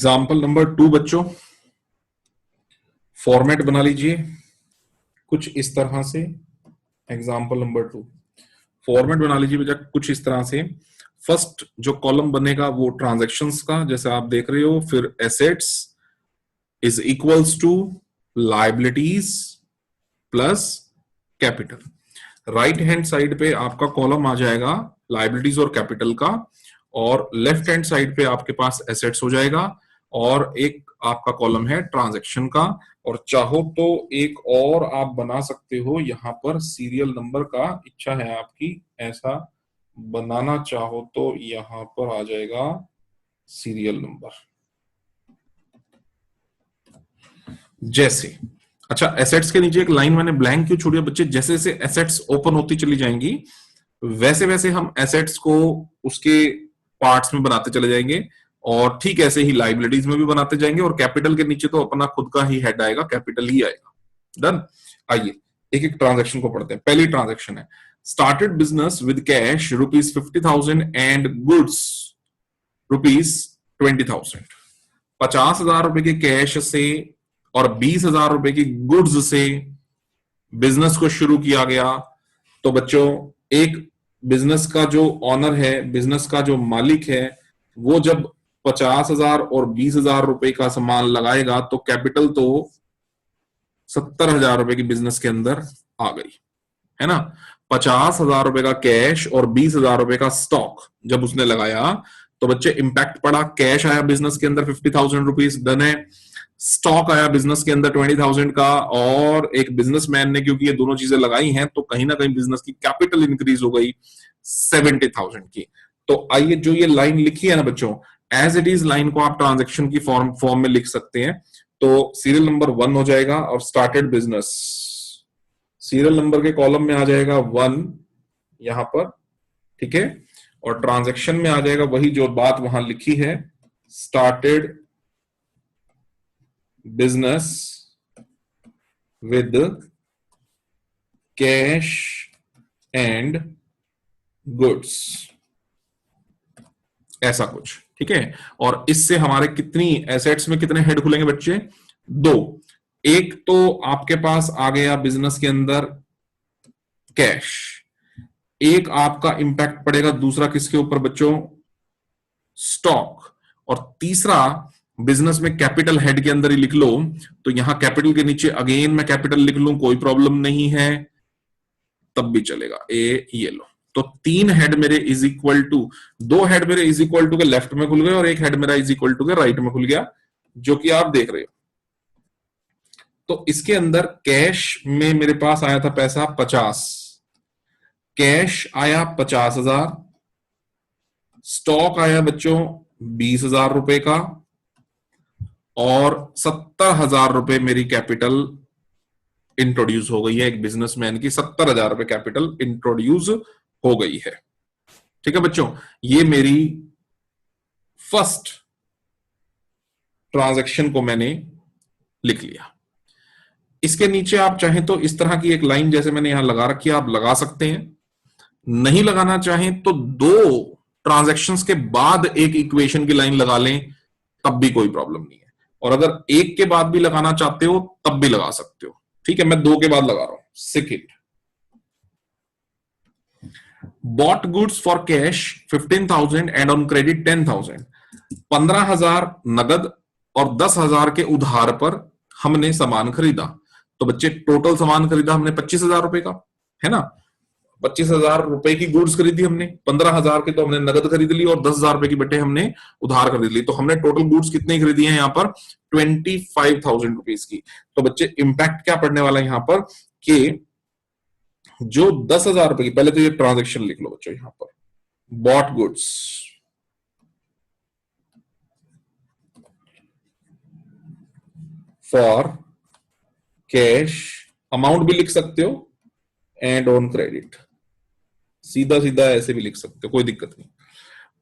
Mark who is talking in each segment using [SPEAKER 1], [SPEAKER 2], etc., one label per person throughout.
[SPEAKER 1] Example number 2 बच्चों, format बना लीजिए कुछ इस तरह से। एग्जाम्पल नंबर 2 फॉर्मेट बना लीजिए बेटा कुछ इस तरह से। फर्स्ट जो कॉलम बनेगा वो ट्रांजैक्शंस का, जैसे आप देख रहे हो, फिर assets is equals to liabilities plus capital. Right hand side पे आपका कॉलम आ जाएगा लायबिलिटीज और कैपिटल का, और लेफ्ट हैंड साइड पे आपके पास एसेट्स हो जाएगा, और एक आपका कॉलम है ट्रांजैक्शन का। और चाहो तो एक और आप बना सकते हो यहां पर सीरियल नंबर का, इच्छा है आपकी ऐसा बनाना चाहो तो यहां पर आ जाएगा सीरियल नंबर जैसे। अच्छा, एसेट्स के नीचे एक लाइन मैंने ब्लैंक क्यों छोड़ी है बच्चे? जैसे जैसे एसेट्स ओपन होती चली जाएंगी वैसे वैसे हम एसेट्स को उसके पार्ट्स में बनाते चले जाएंगे, और ठीक ऐसे ही लाइबिलिटीज में भी बनाते जाएंगे, और कैपिटल के नीचे तो अपना खुद का ही हेड आएगा, कैपिटल ही आएगा। डन। आइए एक एक ट्रांजैक्शन को पढ़ते हैं। पहली ट्रांजैक्शन है started business with cash ₹50,000 and goods ₹20,000। 50,000 रुपए के कैश से और 20,000 रुपए की गुड्स से बिजनेस को शुरू किया गया। तो बच्चों एक बिजनेस का जो ऑनर है, बिजनेस का जो मालिक है, वो जब 50,000 और 20,000 रुपए का सामान लगाएगा तो कैपिटल तो 70,000 रुपए की बिजनेस के अंदर आ गई, है ना। 50,000 रुपए का कैश और 20,000 रुपए का स्टॉक जब उसने लगाया तो बच्चे इंपैक्ट पड़ा। कैश आया बिजनेस के अंदर 50,000 रुपीज, डन है। स्टॉक आया बिजनेस के अंदर 20,000 का, और एक बिजनेसमैन ने क्योंकि ये दोनों चीजें लगाई हैं तो कहीं ना कहीं बिजनेस की कैपिटल इंक्रीज हो गई 70,000 की। तो आइए जो ये लाइन लिखी है ना बच्चों, एज इट इज लाइन को आप ट्रांजैक्शन की फॉर्म में लिख सकते हैं। तो सीरियल नंबर 1 हो जाएगा, और स्टार्टेड बिजनेस सीरियल नंबर के कॉलम में आ जाएगा 1 यहां पर, ठीक है। और ट्रांजैक्शन में आ जाएगा वही जो बात वहां लिखी है, started business with cash and goods, ऐसा कुछ, ठीक है। और इससे हमारे कितनी एसेट्स में कितने हेड खुलेंगे बच्चे? 2। एक तो आपके पास आ गया बिजनेस के अंदर कैश, एक आपका इंपैक्ट पड़ेगा दूसरा किसके ऊपर बच्चों? स्टॉक। और तीसरा बिजनेस में कैपिटल हेड के अंदर ही लिख लो, तो यहां कैपिटल के नीचे अगेन मैं कैपिटल लिख लूं, कोई प्रॉब्लम नहीं है, तब भी चलेगा। ये लो, तो 3 हेड मेरे इज इक्वल टू, 2 हेड मेरे इज इक्वल टू के लेफ्ट में खुल गए और एक हेड मेरा इज इक्वल टू के राइट में खुल गया, जो कि आप देख रहे हो। तो इसके अंदर कैश में मेरे पास आया था पैसा 50, कैश आया 50,000, स्टॉक आया बच्चों 20,000 रुपए का, और 70,000 रुपए मेरी कैपिटल इंट्रोड्यूस हो गई है। एक बिजनेसमैन की 70,000 रुपए कैपिटल इंट्रोड्यूस हो गई है, ठीक है बच्चों। ये मेरी फर्स्ट ट्रांजैक्शन को मैंने लिख लिया। इसके नीचे आप चाहें तो इस तरह की एक लाइन जैसे मैंने यहां लगा रखी है आप लगा सकते हैं, नहीं लगाना चाहें तो 2 ट्रांजैक्शंस के बाद एक इक्वेशन की लाइन लगा लें, तब भी कोई प्रॉब्लम नहीं है। और अगर एक के बाद भी लगाना चाहते हो तब भी लगा सकते हो, ठीक है। मैं 2 के बाद लगा रहा हूं। Second, bought goods for cash 15,000 and on credit 10,000। 15,000 नगद और 10,000 के उधार पर हमने सामान खरीदा। तो बच्चे टोटल सामान खरीदा हमने 25,000 रुपए का, है ना। 25,000 रुपए की गुड्स खरीदी हमने, 15,000 के तो हमने नगद खरीद ली और 10,000 रुपए की बटे हमने उधार खरीद ली। तो हमने टोटल गुड्स कितनी खरीदी है यहाँ पर? 25,000 रुपीज की। तो बच्चे इंपैक्ट क्या पड़ने वाला है यहाँ पर कि जो 10,000 रुपए की, पहले तो ये ट्रांजैक्शन लिख लो बच्चों यहां पर, bought goods for cash, amount भी लिख सकते हो, एंड ऑन क्रेडिट, सीधा सीधा ऐसे भी लिख सकते हो, कोई दिक्कत नहीं।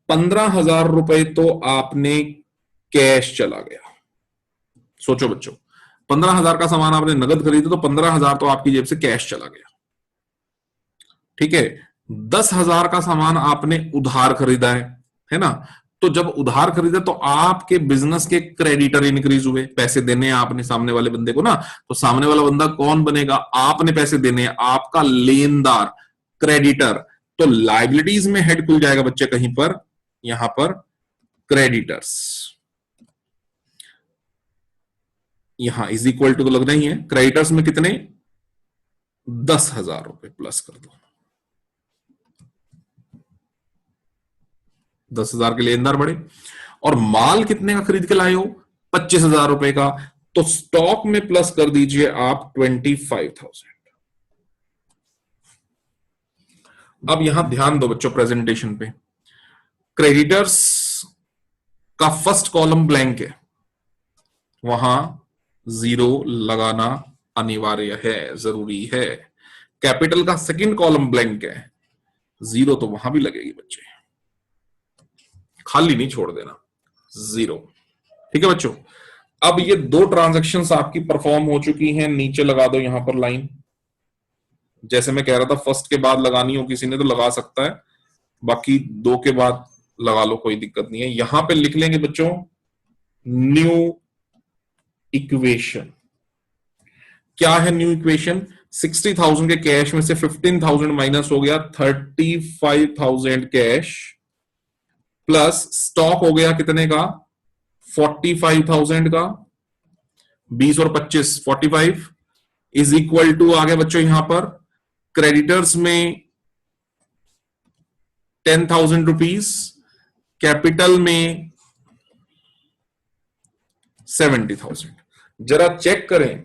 [SPEAKER 1] 15,000 रुपए तो आपने कैश चला गया। सोचो बच्चों, 15,000 का सामान आपने नगद खरीदा तो 15,000 तो आपकी जेब से कैश चला गया, ठीक है। 10,000 का सामान आपने उधार खरीदा है ना, तो जब उधार खरीदे तो आपके बिजनेस के क्रेडिटर इंक्रीज हुए, पैसे देने हैं आपने सामने वाले बंदे को ना, तो सामने वाला बंदा कौन बनेगा? आपने पैसे देने हैं, आपका लेनदार, क्रेडिटर। तो लाइबिलिटीज में हेड खुल जाएगा बच्चे कहीं पर, यहां पर क्रेडिटर्स, यहां इज इक्वल टू तो लगना ही है, क्रेडिटर्स में कितने? 10,000 रुपए प्लस कर दो, 10,000 के लेनदार बढ़े। और माल कितने का खरीद के लाए हो? 25,000 रुपए का, तो स्टॉक में प्लस कर दीजिए आप 25,000। अब यहां ध्यान दो बच्चों प्रेजेंटेशन पे, क्रेडिटर्स का फर्स्ट कॉलम ब्लैंक है, वहां 0 लगाना अनिवार्य है, जरूरी है। कैपिटल का सेकंड कॉलम ब्लैंक है, 0 तो वहां भी लगेगी बच्चे, खाली नहीं छोड़ देना, 0। ठीक है बच्चों। अब ये दो ट्रांजैक्शंस आपकी परफॉर्म हो चुकी हैं, नीचे लगा दो यहां पर लाइन। जैसे मैं कह रहा था फर्स्ट के बाद लगानी हो किसी ने तो लगा सकता है, बाकी 2 के बाद लगा लो, कोई दिक्कत नहीं है। यहां पे लिख लेंगे बच्चों न्यू इक्वेशन। क्या है न्यू इक्वेशन? 60,000 के कैश में से 15,000 माइनस हो गया 35,000 कैश, प्लस स्टॉक हो गया कितने का? 45,000 का, 20 और 25 45 इज इक्वल टू आ गया बच्चों यहां पर क्रेडिटर्स में 10,000 रुपीज, कैपिटल में 70,000। जरा चेक करें,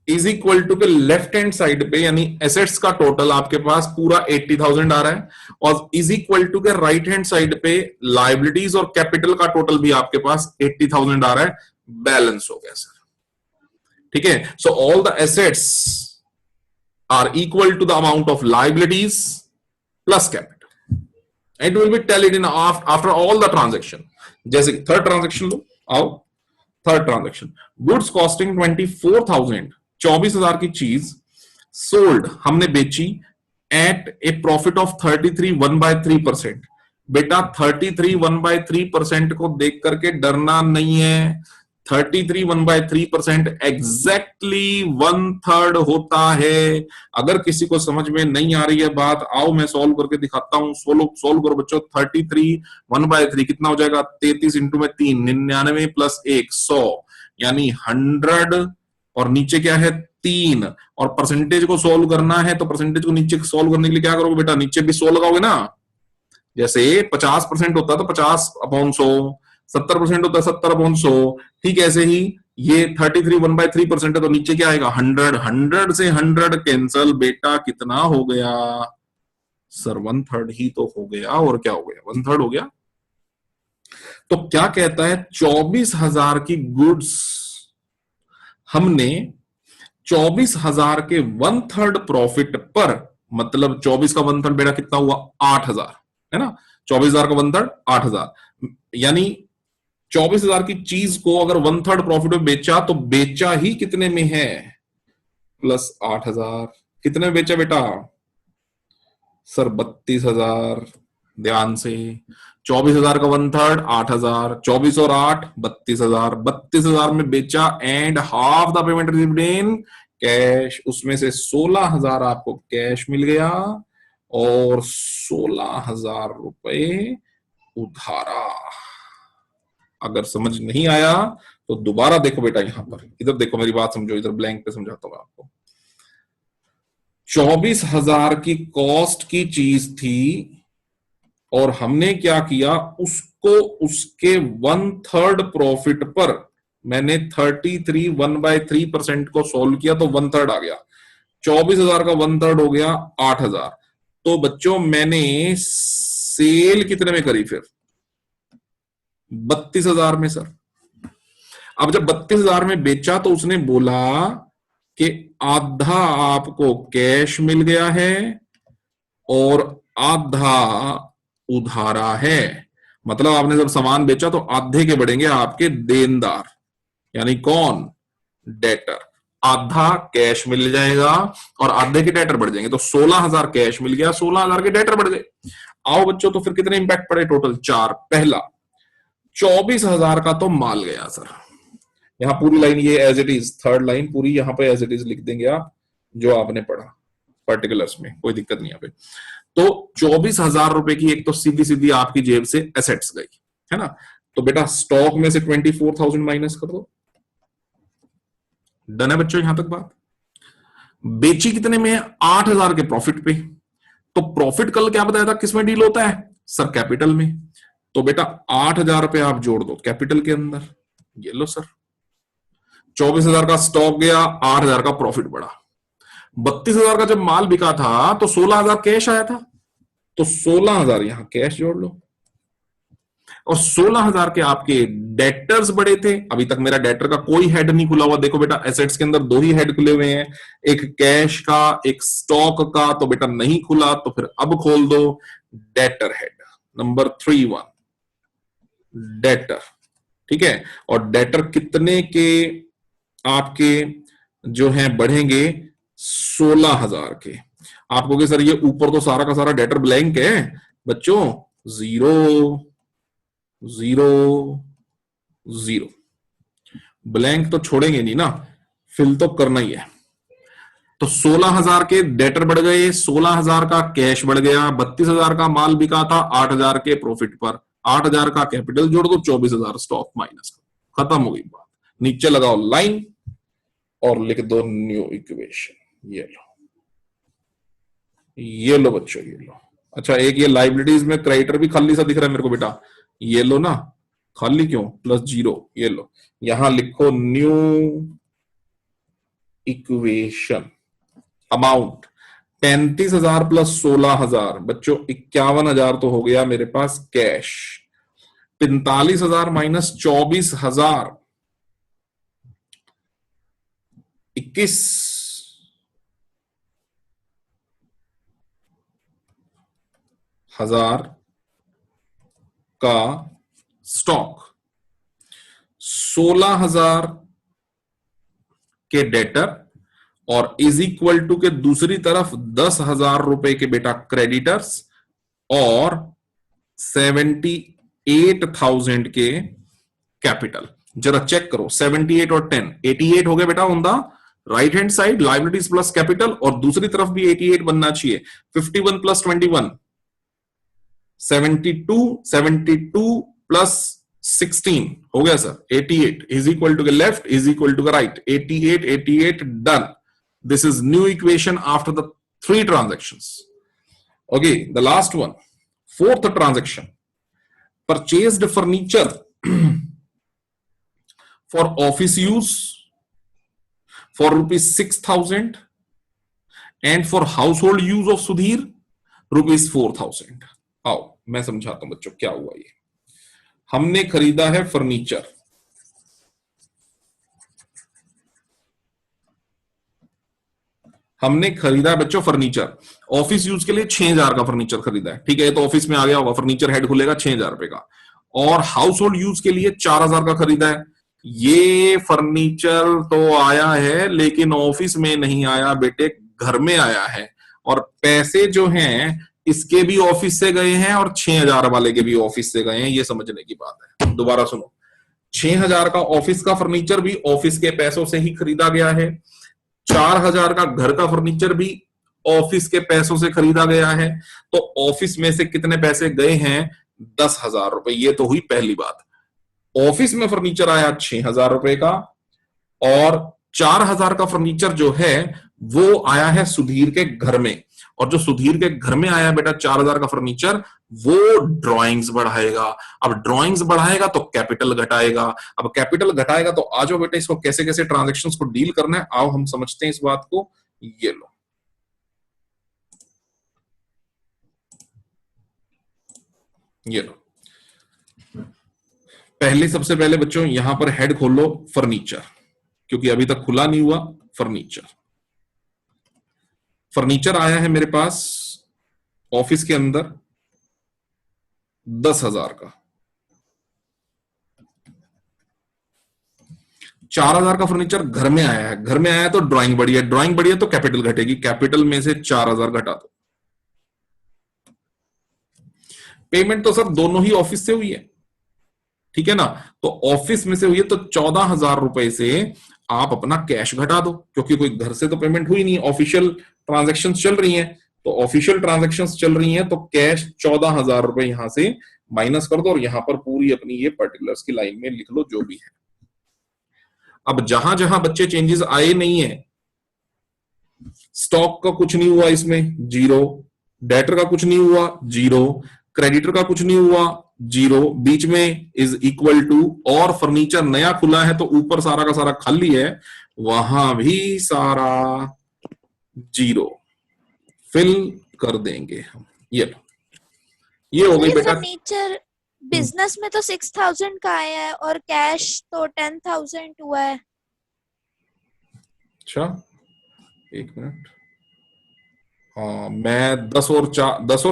[SPEAKER 1] इज इक्वल टू के लेफ्ट हैंड साइड पे यानी एसेट्स का टोटल आपके पास पूरा 80,000 आ रहा है, और इज इक्वल टू के राइट हैंड साइड पे लाइबिलिटीज और कैपिटल का टोटल भी आपके पास 80,000 आ रहा है, बैलेंस हो गया सर। ठीक है, so all the assets are equal to the amount of liabilities plus capital. It will be tallied in after all the transaction. जैसे थर्ड ट्रांजेक्शन लो, आओ थर्ड ट्रांजेक्शन, गुड्स कॉस्टिंग 24,000, 24,000 की चीज सोल्ड, हमने बेची एट ए प्रॉफिट ऑफ 33 1/3%। बेटा 33 1/3% को देख करके डरना नहीं है, 33 1/3% एग्जैक्टली 1/3 होता है। अगर किसी को समझ में नहीं आ रही है बात, आओ मैं सॉल्व करके दिखाता हूं। सोल्व करो बच्चों, 33 1/3 कितना हो जाएगा? 33 इंटू में 3, 99 प्लस 1 100, यानी 100, और नीचे क्या है? 3। और परसेंटेज को सोल्व करना है तो परसेंटेज को नीचे सोल्व करने के लिए क्या करोगे बेटा? नीचे भी 100 लगाओगे ना। जैसे 50% होता है तो 50/100, 70% होता है 70/100, ठीक ऐसे ही ये 33 1/3% है तो नीचे क्या आएगा? 100। 100 से 100 कैंसल, बेटा कितना हो गया सर? 1/3 ही तो हो गया, और क्या हो गया? 1/3 हो गया। तो क्या कहता है? 24,000 की गुड्स हमने 24,000 के 1/3 प्रॉफिट पर, मतलब 24 का 1/3 बेटा कितना हुआ? 8,000 है ना। 24,000 का 1/3 8,000, यानी 24,000 की चीज को अगर 1/3 प्रॉफिट में बेचा तो बेचा ही कितने में है? प्लस 8,000। कितने में बेचा बेटा? सर 32,000। ध्यान से, 24,000 का 1/3 8,000, 24 और 8 32,000, 32,000 में बेचा and half the payment received in cash. उसमें से 16,000 आपको कैश मिल गया और 16,000 रुपए उधारा। अगर समझ नहीं आया तो दोबारा देखो बेटा, यहां पर इधर देखो, मेरी बात समझो, इधर ब्लैंक पे समझाता हूं आपको। 24,000 की कॉस्ट की चीज थी और हमने क्या किया? उसको उसके 1/3 प्रॉफिट पर मैंने 33 1/3% को सोल्व किया तो 1/3 आ गया। 24,000 का 1/3 हो गया 8,000। तो बच्चों मैंने सेल कितने में करी फिर? 32,000 में सर। अब जब 32,000 में बेचा तो उसने बोला कि आधा आपको कैश मिल गया है और आधा उधारा है। मतलब आपने जब सामान बेचा तो आधे के बढ़ेंगे आपके देनदार, यानी कौन? डेटर। आधा कैश मिल जाएगा और आधे के डेटर बढ़ जाएंगे। तो 16,000 कैश मिल गया, 16,000 के डेटर बढ़ गए। आओ बच्चों, तो फिर कितने इंपैक्ट पड़े? टोटल 4। पहला, 24,000 का तो माल गया सर। यहां पूरी लाइन ये as it is, third line पूरी यहां पे एज इट इज लिख देंगे आप, जो आपने पढ़ा पर्टिकुलर्स में, कोई दिक्कत नहीं यहाँ पे। तो 24,000 रुपए की एक तो सीधी सीधी आपकी जेब से एसेट्स गई, है ना। तो बेटा स्टॉक में से 24,000 माइनस कर दो। डन है बच्चों यहां तक बात। बेची कितने में है? 8,000 के प्रॉफिट पे। तो प्रॉफिट कल क्या बताया था किसमें डील होता है सर? कैपिटल में। तो बेटा 8,000 रुपए आप जोड़ दो कैपिटल के अंदर, ये लो सर। 24,000 का स्टॉक गया, 8,000 का प्रॉफिट बढ़ा। 32,000 का जब माल बिका था तो 16,000 कैश आया था, तो 16,000 यहां कैश जोड़ लो। और 16,000 के आपके डेटर्स बढ़े थे। अभी तक मेरा डेटर का कोई हेड नहीं खुला हुआ। देखो बेटा एसेट्स के अंदर दो ही हेड खुले हुए हैं, एक कैश का एक स्टॉक का। तो बेटा नहीं खुला तो फिर अब खोल दो डेटर हेड नंबर 31 डेटर, ठीक है। और डेटर कितने के आपके जो हैं बढ़ेंगे? 16,000 के। आप कहोगे सर ये ऊपर तो सारा का सारा डेटर ब्लैंक है बच्चों, 0 0 0 ब्लैंक तो छोड़ेंगे नहीं ना, फिल तो करना ही है। तो 16,000 के डेटर बढ़ गए, 16,000 का कैश बढ़ गया, 32,000 का माल बिका था 8,000 के प्रॉफिट पर, 8,000 का कैपिटल जोड़ दो, 24,000 स्टॉक माइनस, खत्म हो गई बात। नीचे लगाओ लाइन और लिख दो न्यू इक्वेशन। ये लो बच्चों, ये लो। अच्छा एक ये लाइबिलिटीज में क्रेडिटर भी खाली सा दिख रहा है मेरे को बेटा, ये लो ना। खाली क्यों? +0, ये लो। यहां लिखो न्यू इक्वेशन। अमाउंट 35,000 प्लस 16,000 बच्चों 51,000 तो हो गया मेरे पास कैश। 45,000 माइनस 24,000 21,000 का स्टॉक, 16,000 के डेटर और इज इक्वल टू के दूसरी तरफ 10,000 रुपए के बेटा क्रेडिटर्स और 78,000 के कैपिटल। जरा चेक करो 78 और 10, 88 हो गए बेटा on the right hand side, liabilities plus capital, और दूसरी तरफ भी 88 बनना चाहिए। 51 प्लस 21 72, 72 प्लस 16 हो गया सर 88 इज इक्वल टू के लेफ्ट इज इक्वल टू के right, 88 88 done. This is new equation after the 3 transactions. Okay, the last one, 4th transaction. Purchased furniture for office use for ₹6,000 and for household use of Sudhir ₹4,000. आओ मैं समझाता हूं बच्चों क्या हुआ। ये हमने खरीदा है फर्नीचर, हमने खरीदा है बच्चों फर्नीचर ऑफिस यूज के लिए 6,000 का फर्नीचर खरीदा है, ठीक है। तो ऑफिस में आ गया होगा, फर्नीचर हेड खुलेगा 6,000 रुपए का। और हाउस होल्ड यूज के लिए 4,000 का खरीदा है। ये फर्नीचर तो आया है लेकिन ऑफिस में नहीं आया बेटे, घर में आया है। और पैसे जो हैं इसके भी ऑफिस से गए हैं और 6,000 वाले के भी ऑफिस से गए हैं, ये समझने की बात है। दोबारा सुनो, 6,000 का ऑफिस का फर्नीचर भी ऑफिस के पैसों से ही खरीदा गया है, 4,000 का घर का फर्नीचर भी ऑफिस के पैसों से खरीदा गया है। तो ऑफिस में से कितने पैसे गए हैं? 10,000 रुपए। ये तो हुई पहली बात। ऑफिस में फर्नीचर आया 6,000 रुपए का, और 4,000 का फर्नीचर जो है वो आया है सुधीर के घर में। और जो सुधीर के घर में आया बेटा 4,000 का फर्नीचर, वो ड्राइंग्स बढ़ाएगा। अब ड्राइंग्स बढ़ाएगा तो कैपिटल घटाएगा। अब कैपिटल घटाएगा तो आ जाओ बेटा इसको कैसे कैसे ट्रांजैक्शंस को डील करना है, आओ हम समझते हैं इस बात को। ये लो, ये लो। पहले सबसे पहले बच्चों यहां पर हेड खोल लो फर्नीचर, क्योंकि अभी तक खुला नहीं हुआ फर्नीचर। फर्नीचर आया है मेरे पास ऑफिस के अंदर 10,000 का। 4,000 का फर्नीचर घर में आया है, घर में आया तो ड्राइंग बढ़ी है, ड्राइंग बढ़ी है तो कैपिटल घटेगी, कैपिटल में से 4,000 घटा दो। पेमेंट तो सर दोनों ही ऑफिस से हुई है, ठीक है ना। तो ऑफिस में से हुई है तो 14,000 रुपए से आप अपना कैश घटा दो, क्योंकि कोई घर से तो पेमेंट हुई नहीं, ऑफिशियल ट्रांजेक्शन चल रही हैं। तो ऑफिशियल ट्रांजेक्शन चल रही हैं तो कैश 14,000 रुपए यहां से माइनस कर दो और यहां पर पूरी अपनी ये पर्टिकुलर्स की लाइन में लिख लो जो भी है। अब जहां जहां बच्चे चेंजेस आए नहीं है, स्टॉक का कुछ नहीं हुआ इसमें, जीरो। डेटर का कुछ नहीं हुआ, जीरो। क्रेडिटर का कुछ नहीं हुआ, जीरो। बीच में इज इक्वल टू, और फर्नीचर नया खुला है तो ऊपर सारा का सारा खाली है, वहां भी सारा जीरो फिल कर देंगे हम। ये लो, ये हो गई बेटा।
[SPEAKER 2] फर्नीचर बिजनेस में तो 6,000 का आया है और कैश तो 10,000 हुआ है।
[SPEAKER 1] अच्छा, एक मिनट। हाँ, मैं 10 और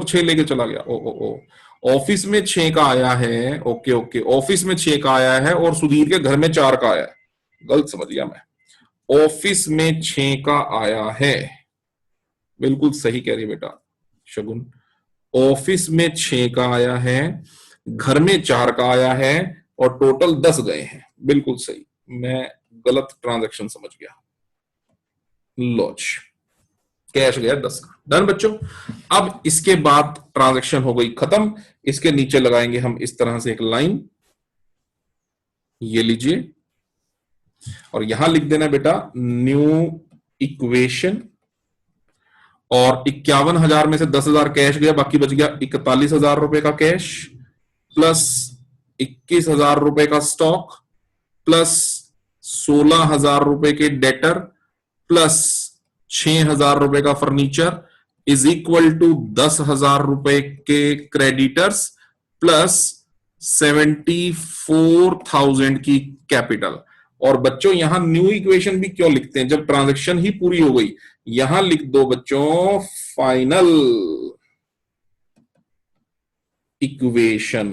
[SPEAKER 1] 6 लेके चला गया। ओ ओ ओ, ऑफिस में 6 का आया है। ओके ओके, ऑफिस में 6 का आया है और सुधीर के घर में 4 का आया है। गलत समझ गया मैं। ऑफिस में 6 का आया है, बिल्कुल सही कह रही बेटा शगुन। ऑफिस में 6 का आया है, घर में 4 का आया है और टोटल 10 गए हैं। बिल्कुल सही, मैं गलत ट्रांजैक्शन समझ गया। लॉज कैश गया 10 का। डन बच्चों। अब इसके बाद ट्रांजैक्शन हो गई खत्म। इसके नीचे लगाएंगे हम इस तरह से एक लाइन, ये लीजिए, और यहां लिख देना बेटा न्यू इक्वेशन। और 51,000 में से 10,000 कैश गया, बाकी बच गया 41,000 रुपए का कैश, प्लस 21,000 रुपए का स्टॉक, प्लस 16,000 रुपए के डेटर, प्लस 6,000 रुपए का फर्नीचर, इज इक्वल टू 10,000 रुपए के क्रेडिटर्स, प्लस 74,000 की कैपिटल। और बच्चों यहां न्यू इक्वेशन भी क्यों लिखते हैं, जब ट्रांजैक्शन ही पूरी हो गई। यहां लिख दो बच्चों फाइनल इक्वेशन,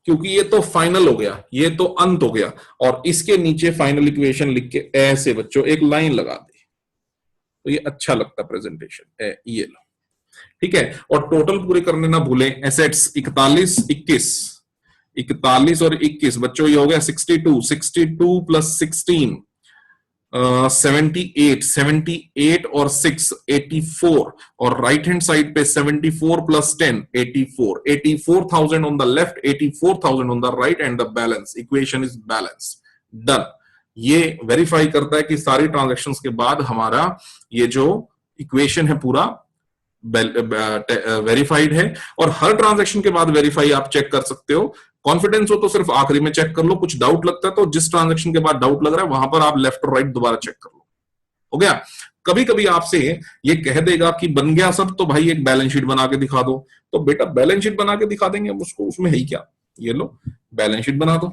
[SPEAKER 1] क्योंकि ये तो फाइनल हो गया, ये तो अंत हो गया। और इसके नीचे फाइनल इक्वेशन लिख के ऐसे बच्चों एक लाइन लगा दे तो ये अच्छा लगता प्रेजेंटेशन। ये लो, ठीक है। और टोटल पूरे करने ना भूलें। एसेट्स 41, 21, 41 और 21 बच्चों, ये हो गया 62, 62 प्लस 16 78, 78 और 6 84, और राइट हैंड साइड पे 74 plus 10 84, 84,000 on the left, 84,000 on the right, and the balance equation is balance. Done. ये वेरीफाई करता है कि सारी ट्रांजैक्शंस के बाद हमारा ये जो इक्वेशन है पूरा वेरीफाइड है। और हर ट्रांजैक्शन के बाद वेरीफाई आप चेक कर सकते हो। कॉन्फिडेंस हो तो सिर्फ आखिरी में चेक कर लो, कुछ डाउट लगता है तो जिस ट्रांजैक्शन के बाद डाउट लग रहा है वहां पर आप लेफ्ट और राइट दोबारा चेक कर लो। हो गया। कभी कभी आपसे ये कह देगा कि बन गया सब, तो भाई एक बैलेंस शीट बना के दिखा दो। तो बेटा बैलेंस शीट बना के दिखा देंगे उसको, उसमें है ही क्या। ये लो बैलेंस शीट बना दो।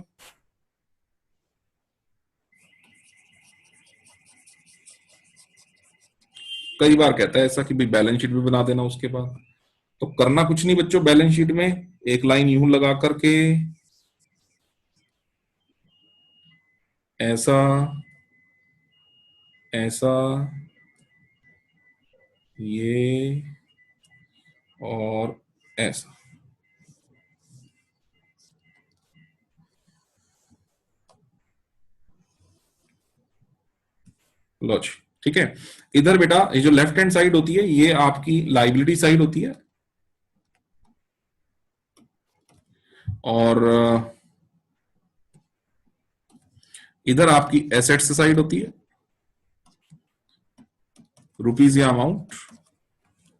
[SPEAKER 1] कई बार कहता है ऐसा कि भाई बैलेंस शीट भी बना देना उसके बाद। तो करना कुछ नहीं बच्चों, बैलेंस शीट में एक लाइन यूं लगा करके ऐसा, ऐसा, ये और ऐसा। लो जी, ठीक है। इधर बेटा ये जो लेफ्ट हैंड साइड होती है ये आपकी लाइबिलिटी साइड होती है, और इधर आपकी एसेट्स साइड होती है, रुपीज या अमाउंट।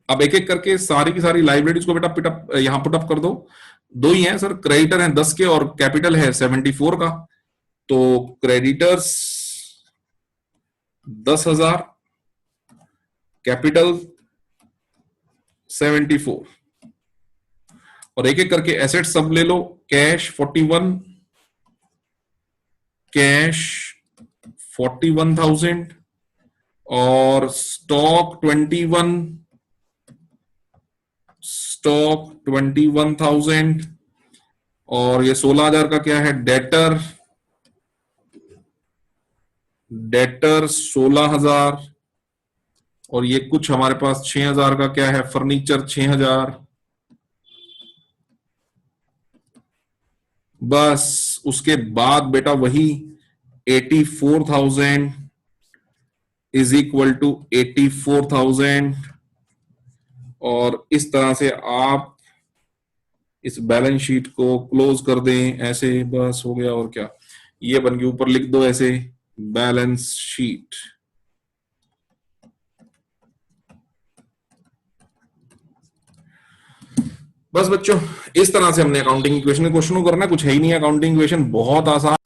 [SPEAKER 1] अब एक एक करके सारी की सारी लाइबिलिटीज को बेटा पिटअप यहां पुटअप कर दो। दो ही हैं सर, क्रेडिटर है 10 के और कैपिटल है 74 का। तो क्रेडिटर्स 10,000, कैपिटल 74, और एक एक करके एसेट सब ले लो। कैश 41, कैश 41,000, और स्टॉक 21, स्टॉक 21,000, और ये 16,000 का क्या है, डेटर, डेटर 16,000, और ये कुछ हमारे पास 6,000 का क्या है, फर्नीचर 6,000, बस उसके बाद बेटा वही 84,000 इज इक्वल टू 84,000, और इस तरह से आप इस बैलेंस शीट को क्लोज कर दें ऐसे, बस हो गया। और क्या, ये बन के ऊपर लिख दो ऐसे, बैलेंस शीट। बस बच्चों, इस तरह से हमने अकाउंटिंग इक्वेशन, क्वेश्चन को करना, कुछ है ही नहीं, अकाउंटिंग इक्वेशन बहुत आसान।